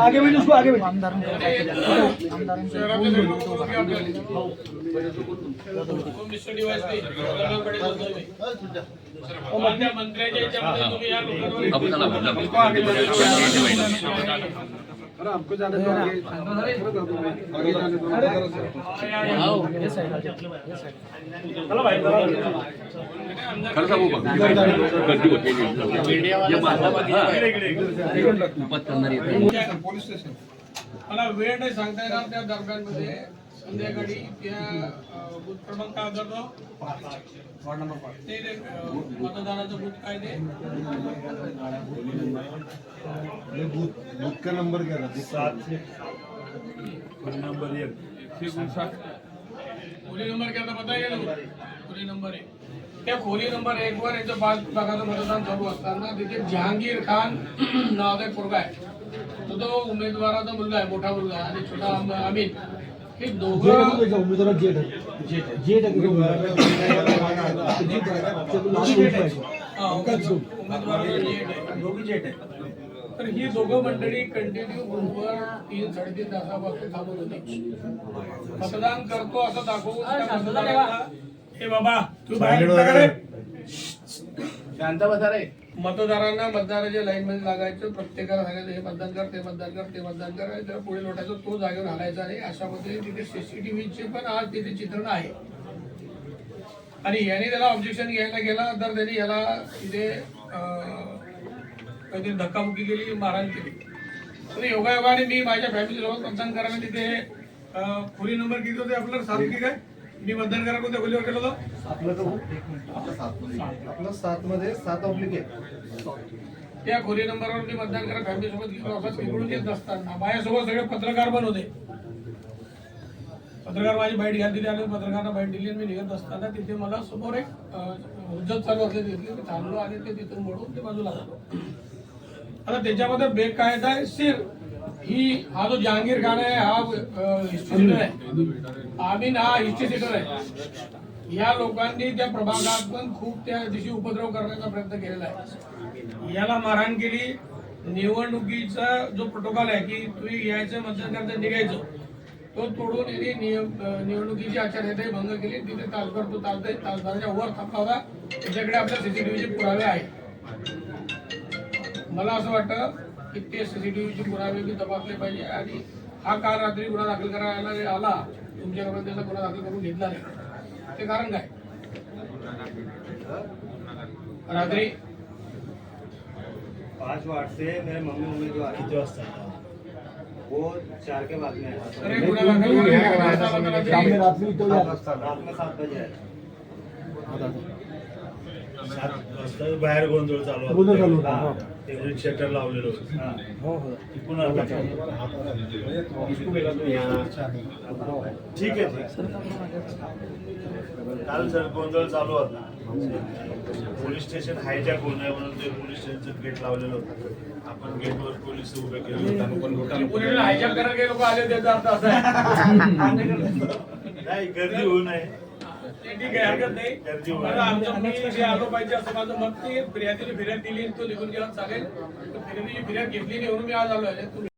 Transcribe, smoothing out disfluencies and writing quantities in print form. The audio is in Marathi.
आगे भेज उसको आगे भेज हमको ज्यादा पोलीस स्टेशन मला वेळ नाही सांगता येणार त्या दरम्यानमध्ये संध्याकाळी त्या बूथ क्रमांक काय करतो वार्ड नंबर 5 ते मतदानाचं बूथ काय ते बूथ का नंबर क्या था 7 नंबर 1 खोली नंबर क्या था बताइए ना खोली नंबर 1 त्या खोली नंबर 1 वर याचं 5 भागाचं मतदान चालू असताना तिथे जहांगीर खान नावाचा एक पोरगा आहे तो उमेदवाराचा मुलगा आहे मोठा मुलगा आणि छोटा अमित हे दोघं उमेदवार जेट तर ही दोघं मंडळी कंटिन्यू बरोबर 3-3.5 तासापासून थांबत होती मतदान करतो असं दाखवून हे बाबा तू बाहेर शांत बसा रे मतदारांना मतदाराच्या लाईन मध्ये लागायचं प्रत्येकाला सांगायचं हे मतदान कर ते मतदान कर ते मतदान करायचं पुढे लोटायचं तो जागेवर हालायचा नाही अशा पद्धतीने तिथे सीसीटीव्हीचे पण आज तिथे चित्रण आहे आणि याने त्याला ऑब्जेक्शन घ्यायला गेला तर त्यांनी याला तिथे काहीतरी धक्काबुक्की केली मारहाण केली तर योगायोगाने मी माझ्या फॅमिली सोबत मतदान करायला तिथे खोली नंबर किती होते आपल्याला 7 की काय मी मतदान करायला कोणत्या खोलीवर केलं होतं आपलं 7 मध्ये 7 ऑब्लिक आहे त्या खोली नंबरवर मी मतदान करा फॅमिली सोबत गेलो असं तिकडून येत असताना माझ्यासोबत सगळे पत्रकार पण होते पत्रकार माझी बाईट घ्यायला दिली आणि पत्रकारांना बाईट दिली आणि मी निघत असताना तिथे मला समोर एक हुज्जत चालू असले दिसली मी थांबलो आणि ते तिथून मोडून ते बाजूला आलो आता त्याच्यामध्ये बेकायदा आहे सिर ही हा जो जहांगीर खान आहे हा हिस्ट्री सीटर आहे आमीन हा हिस्ट्री सीटर आहे या लोकांनी त्या प्रभागात पण खूप त्या दिवशी उपद्रव करण्याचा प्रयत्न केलेला आहे याला मारहाण केली निवडणुकीचा जो प्रोटोकॉल आहे की तुम्ही यायचं मतदान करता निघायचं तो तोडून यांनी निवडणुकीची आचारसंहिता भंग केली तिथे तासभर तो तासभराच्या वर थांबला होता त्याच्याकडे आपल्या सीसीटीव्हीचे पुरावे आहेत मला असं वाटतं की ते सीसीटीव्हीचे पुरावे मी तपासले पाहिजे आणि हा काल रात्री गुन्हा दाखल करायला आला तुमच्या लोकांनी त्याचा गुन्हा दाखल करून घेतला नाही ते कारण काय रात्री 5 वार्ड से मेरे मम्मी उम्मीदवार कितने वाजता वो 4 के बाद में अरे गुन्हा दाखल रात में 7 बजे है बाहेर गोंधळ चालू शटर लावलेलो ठीक आहे काल सर गोंधळ चालू होता पोलीस स्टेशन हायजॅक होऊ नये म्हणून ते पोलीस स्टेशनचं गेट लावलेलं होतं आपण गेटवर पोलीस उभे केले होते हायजॅक करायला लोक आले त्याचा अर्थ असा आहे नाही गर्दी होऊ नये ठीक आहे हरकत नाही आमचं मी आलो पाहिजे असं माझं मत नाही फिर्यादीने फिर्याद दिली तो निघून गेला चालेल फिर्यादीची फिर्याद घेतली नाही म्हणून मी आज आलो आहे